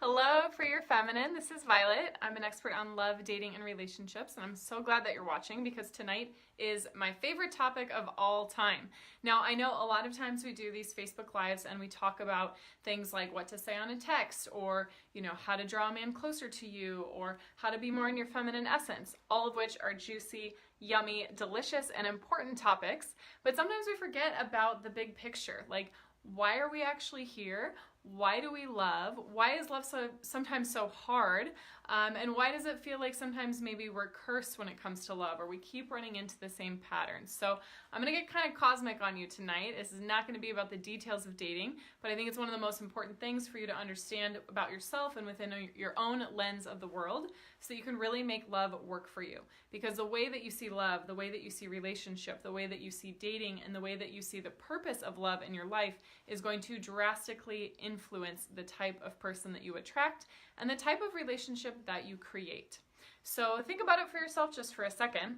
Hello for your feminine. This is Violet. I'm an expert on love, dating, and relationships, and I'm so glad that you're watching because tonight is my favorite topic of all time. Now, I know a lot of times we do these Facebook Lives and we talk about things like what to say on a text or, how to draw a man closer to you or how to be more in your feminine essence, all of which are juicy, yummy, delicious, and important topics. But sometimes we forget about the big picture, like why are we actually here? Why do we love? Why is love sometimes so hard? And why does it feel like sometimes maybe we're cursed when it comes to love or we keep running into the same patterns? So I'm going to get kind of cosmic on you tonight. This is not going to be about the details of dating, but I think it's one of the most important things for you to understand about yourself and within your own lens of the world so that you can really make love work for you. Because the way that you see love, the way that you see relationship, the way that you see dating, and the way that you see the purpose of love in your life is going to drastically influence the type of person that you attract and the type of relationship that you create. So think about it for yourself just for a second.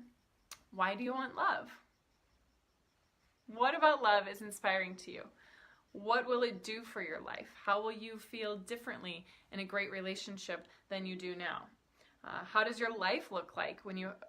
Why do you want love? What about love is inspiring to you? What will it do for your life? How will you feel differently in a great relationship than you do now? How does your life look like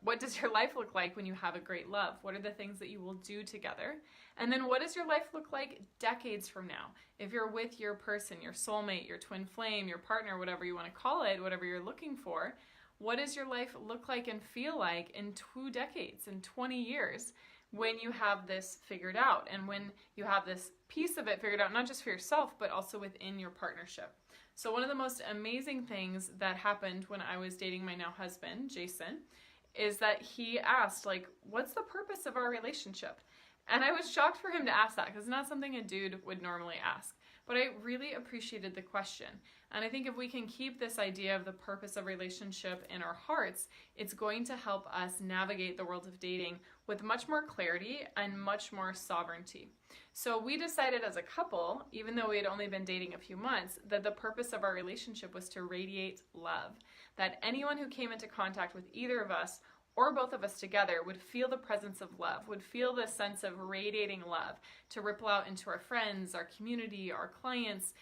what does your life look like when you have a great love? What are the things that you will do together? And then what does your life look like decades from now? If you're with your person, your soulmate, your twin flame, your partner, whatever you want to call it, whatever you're looking for, what does your life look like and feel like in 2 decades, in 20 years? When you have this figured out and when you have this piece of it figured out, not just for yourself, but also within your partnership. So one of the most amazing things that happened when I was dating my now husband, Jason, is that he asked, what's the purpose of our relationship? And I was shocked for him to ask that because it's not something a dude would normally ask. But I really appreciated the question. And I think if we can keep this idea of the purpose of relationship in our hearts, it's going to help us navigate the world of dating with much more clarity and much more sovereignty. So we decided as a couple, even though we had only been dating a few months, that the purpose of our relationship was to radiate love. That anyone who came into contact with either of us or both of us together would feel the presence of love, would feel the sense of radiating love to ripple out into our friends, our community, our clients,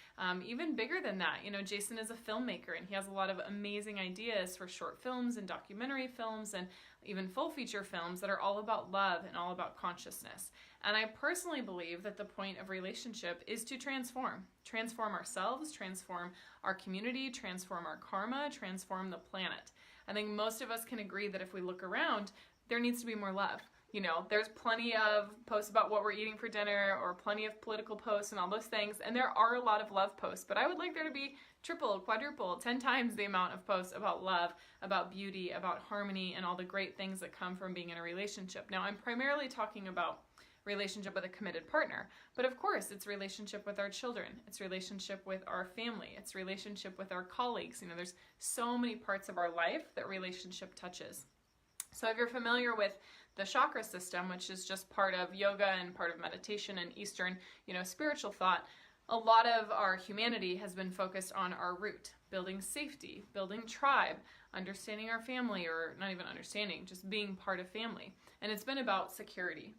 even bigger than that. Jason is a filmmaker and he has a lot of amazing ideas for short films and documentary films and even full feature films that are all about love and all about consciousness. And I personally believe that the point of relationship is to transform ourselves, transform our community, transform our karma, transform the planet. I think most of us can agree that if we look around, there needs to be more love. There's plenty of posts about what we're eating for dinner or plenty of political posts and all those things, and there are a lot of love posts, but I would like there to be triple, quadruple, 10 times the amount of posts about love, about beauty, about harmony, and all the great things that come from being in a relationship. Now, I'm primarily talking about relationship with a committed partner, but of course it's relationship with our children, it's relationship with our family, it's relationship with our colleagues. There's so many parts of our life that relationship touches. So if you're familiar with the chakra system, which is just part of yoga and part of meditation and Eastern, spiritual thought, a lot of our humanity has been focused on our root, building safety, building tribe, understanding our family, or not even understanding, just being part of family. And it's been about security.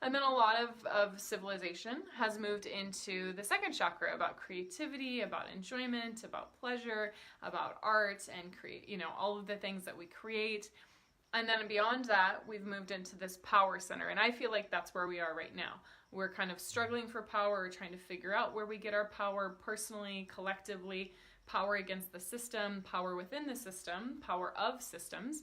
And then a lot of civilization has moved into the second chakra about creativity, about enjoyment, about pleasure, about art, and all of the things that we create. And then beyond that, we've moved into this power center. And I feel like that's where we are right now. We're kind of struggling for power. We're trying to figure out where we get our power personally, collectively, power against the system, power within the system, power of systems.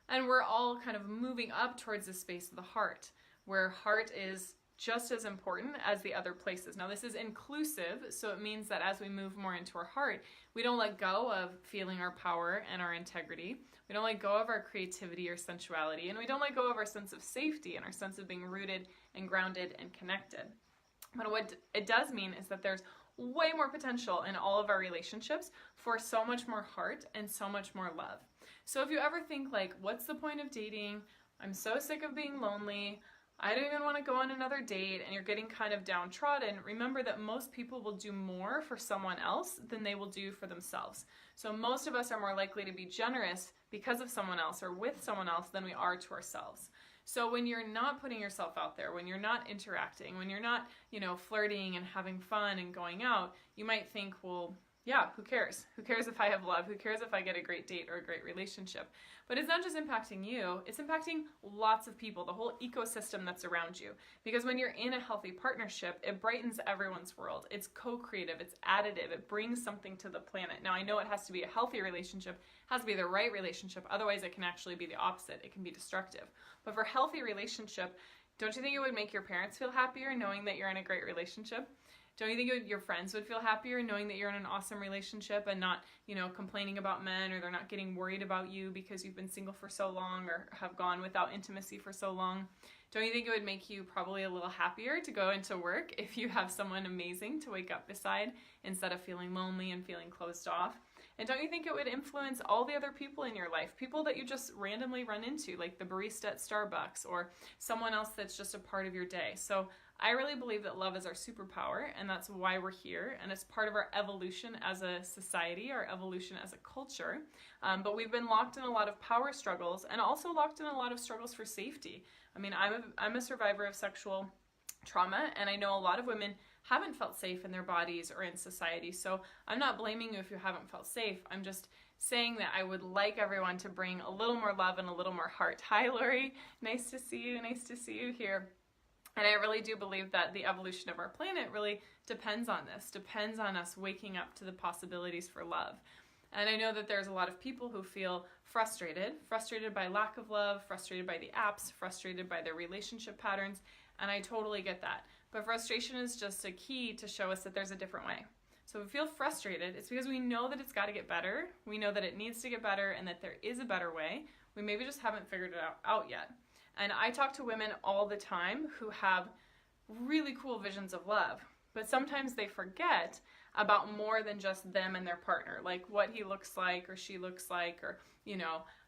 And we're all kind of moving up towards the space of the heart, where heart is just as important as the other places. Now, this is inclusive, so it means that as we move more into our heart, we don't let go of feeling our power and our integrity. We don't let go of our creativity or sensuality, and we don't let go of our sense of safety and our sense of being rooted and grounded and connected. But what it does mean is that there's way more potential in all of our relationships for so much more heart and so much more love. So if you ever think what's the point of dating? I'm so sick of being lonely. I don't even want to go on another date, and you're getting kind of downtrodden, remember that most people will do more for someone else than they will do for themselves. So most of us are more likely to be generous because of someone else or with someone else than we are to ourselves. So when you're not putting yourself out there, when you're not interacting, when you're not, flirting and having fun and going out, you might think, well, yeah, who cares? Who cares if I have love? Who cares if I get a great date or a great relationship? But it's not just impacting you, it's impacting lots of people, the whole ecosystem that's around you. Because when you're in a healthy partnership, it brightens everyone's world. It's co-creative, it's additive, it brings something to the planet. Now, I know it has to be a healthy relationship, it has to be the right relationship, otherwise it can actually be the opposite. It can be destructive. But for a healthy relationship, don't you think it would make your parents feel happier knowing that you're in a great relationship? Don't you think your friends would feel happier knowing that you're in an awesome relationship and not, complaining about men, or they're not getting worried about you because you've been single for so long or have gone without intimacy for so long? Don't you think it would make you probably a little happier to go into work if you have someone amazing to wake up beside instead of feeling lonely and feeling closed off? And don't you think it would influence all the other people in your life, people that you just randomly run into, like the barista at Starbucks or someone else that's just a part of your day? So I really believe that love is our superpower, and that's why we're here, and it's part of our evolution as a society, our evolution as a culture. But we've been locked in a lot of power struggles, and also locked in a lot of struggles for safety. I mean, I'm a survivor of sexual trauma, and I know a lot of women haven't felt safe in their bodies or in society. So I'm not blaming you if you haven't felt safe. I'm just saying that I would like everyone to bring a little more love and a little more heart. Hi, Lori. Nice to see you. Nice to see you here. And I really do believe that the evolution of our planet really depends on this, depends on us waking up to the possibilities for love. And I know that there's a lot of people who feel frustrated by lack of love, frustrated by the apps, frustrated by their relationship patterns, and I totally get that. But frustration is just a key to show us that there's a different way. So if we feel frustrated, it's because we know that it's got to get better, we know that it needs to get better, and that there is a better way. We maybe just haven't figured it out yet. And I talk to women all the time who have really cool visions of love, but sometimes they forget about more than just them and their partner, like what he looks like or she looks like, or,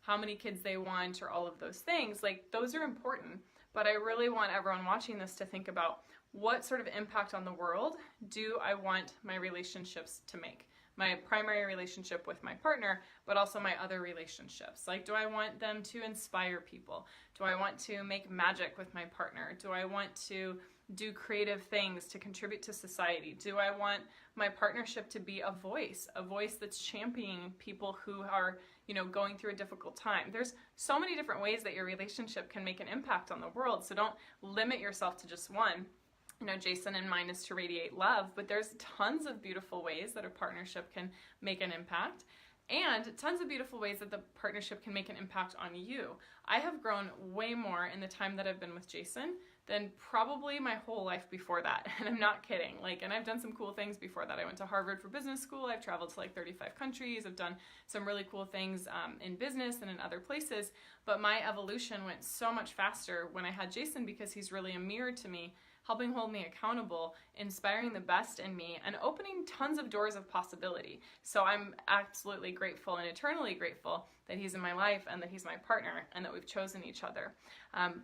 how many kids they want, or all of those things. Like, those are important, but I really want everyone watching this to think about, what sort of impact on the world do I want my relationships to make? My primary relationship with my partner, but also my other relationships. Like, do I want them to inspire people? Do I want to make magic with my partner? Do I want to do creative things to contribute to society? Do I want my partnership to be a voice that's championing people who are, going through a difficult time? There's so many different ways that your relationship can make an impact on the world, so don't limit yourself to just one. Jason and mine is to radiate love, but there's tons of beautiful ways that a partnership can make an impact, and tons of beautiful ways that the partnership can make an impact on you. I have grown way more in the time that I've been with Jason than probably my whole life before that, and I'm not kidding. And I've done some cool things before that. I went to Harvard for business school, I've traveled to 35 countries, I've done some really cool things in business and in other places, but my evolution went so much faster when I had Jason, because he's really a mirror to me, helping hold me accountable, inspiring the best in me, and opening tons of doors of possibility. So I'm absolutely grateful and eternally grateful that he's in my life and that he's my partner and that we've chosen each other.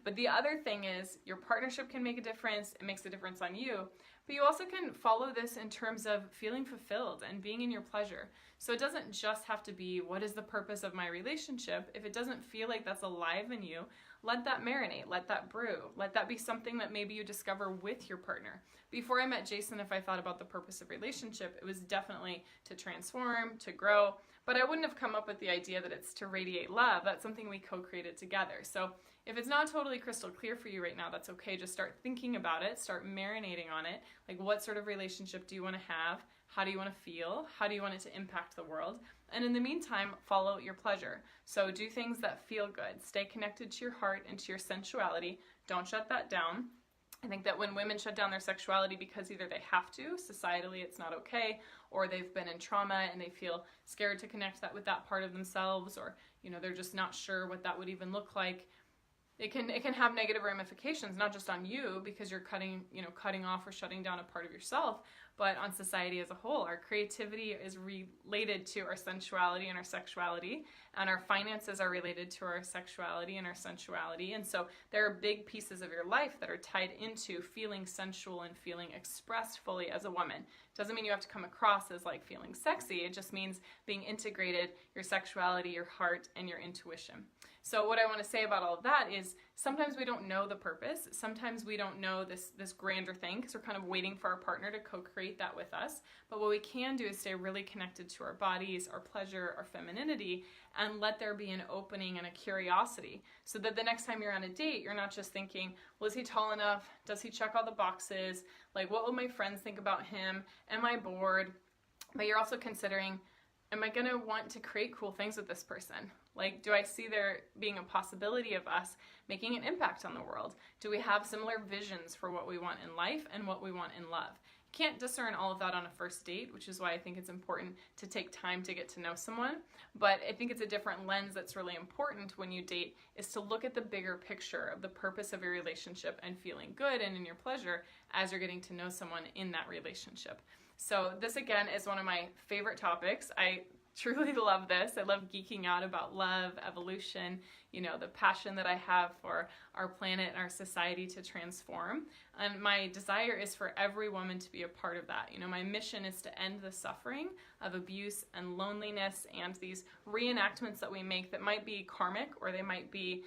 But the other thing is, your partnership can make a difference. It makes a difference on you, but you also can follow this in terms of feeling fulfilled and being in your pleasure. So it doesn't just have to be, what is the purpose of my relationship? If it doesn't feel like that's alive in you, let that marinate, let that brew, let that be something that maybe you discover with your partner. Before I met Jason, if I thought about the purpose of relationship, it was definitely to transform, to grow, but I wouldn't have come up with the idea that it's to radiate love. That's something we co-created together. So if it's not totally crystal clear for you right now, that's okay. Just start thinking about it, start marinating on it. Like, what sort of relationship do you want to have? How do you want to feel? How do you want it to impact the world? And in the meantime, follow your pleasure. So do things that feel good. Stay connected to your heart and to your sensuality. Don't shut that down. I think that when women shut down their sexuality because either they have to, societally it's not okay, or they've been in trauma and they feel scared to connect that with that part of themselves, or they're just not sure what that would even look like. It can have negative ramifications, not just on you because you're cutting off or shutting down a part of yourself, but on society as a whole. Our creativity is related to our sensuality and our sexuality, and our finances are related to our sexuality and our sensuality. And so there are big pieces of your life that are tied into feeling sensual and feeling expressed fully as a woman. Doesn't mean you have to come across as like feeling sexy. It just means being integrated, your sexuality, your heart, and your intuition. So what I want to say about all of that is sometimes we don't know the purpose. Sometimes we don't know this grander thing because we're kind of waiting for our partner to co-create that with us. But what we can do is stay really connected to our bodies, our pleasure, our femininity, and let there be an opening and a curiosity so that the next time you're on a date, you're not just thinking, well, is he tall enough? Does he check all the boxes? Like, what will my friends think about him? Am I bored? But you're also considering, am I going to want to create cool things with this person? Like, do I see there being a possibility of us making an impact on the world? Do we have similar visions for what we want in life and what we want in love? You can't discern all of that on a first date, which is why I think it's important to take time to get to know someone. But I think it's a different lens that's really important when you date, is to look at the bigger picture of the purpose of your relationship and feeling good and in your pleasure as you're getting to know someone in that relationship. So this, again, is one of my favorite topics. I truly love this. I love geeking out about love, evolution, the passion that I have for our planet and our society to transform. And my desire is for every woman to be a part of that. My mission is to end the suffering of abuse and loneliness and these reenactments that we make that might be karmic, or they might be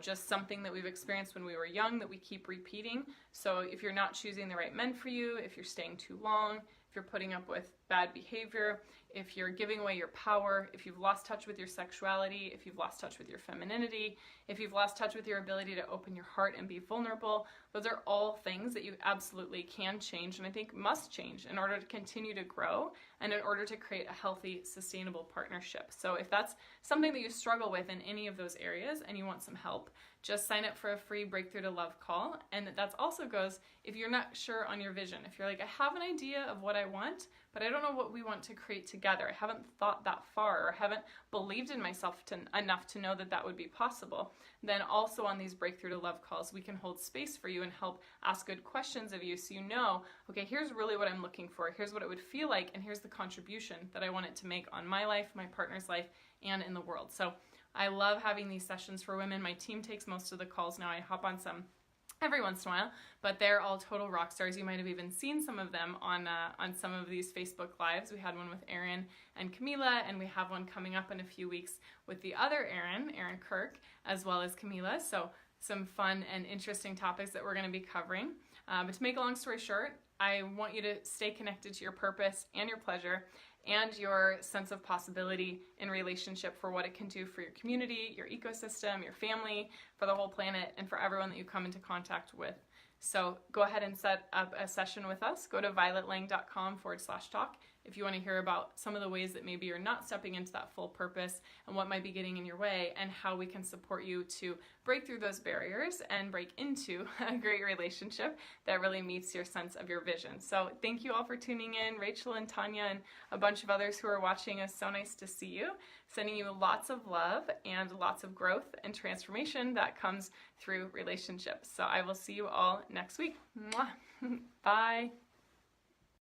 just something that we've experienced when we were young that we keep repeating. So if you're not choosing the right men for you, if you're staying too long, if you're putting up with bad behavior, if you're giving away your power, if you've lost touch with your sexuality, if you've lost touch with your femininity, if you've lost touch with your ability to open your heart and be vulnerable, those are all things that you absolutely can change, and I think must change in order to continue to grow and in order to create a healthy, sustainable partnership. So if that's something that you struggle with in any of those areas and you want some help, just sign up for a free Breakthrough to Love call. And that also goes if you're not sure on your vision. If you're like, I have an idea of what I want, but I don't know what we want to create together. I haven't thought that far, or haven't believed in myself enough to know that would be possible. Then also on these Breakthrough to Love calls, we can hold space for you and help ask good questions of you so okay, here's really what I'm looking for. Here's what it would feel like, and here's the contribution that I want it to make on my life, my partner's life, and in the world. So I love having these sessions for women. My team takes most of the calls now. I hop on some every once in a while, but they're all total rock stars. You might have even seen some of them on some of these Facebook Lives. We had one with Erin and Camila, and we have one coming up in a few weeks with the other Erin Kirk, as well as Camila. So some fun and interesting topics that we're going to be covering. But to make a long story short, I want you to stay connected to your purpose and your pleasure and your sense of possibility in relationship for what it can do for your community, your ecosystem, your family, for the whole planet, and for everyone that you come into contact with. So go ahead and set up a session with us. Go to violetlang.com/talk if you want to hear about some of the ways that maybe you're not stepping into that full purpose and what might be getting in your way, and how we can support you to break through those barriers and break into a great relationship that really meets your sense of your vision. So thank you all for tuning in. Rachel and Tanya and a bunch of others who are watching us, so nice to see you. Sending you lots of love and lots of growth and transformation that comes through relationships. So I will see you all next week. Mwah. Bye.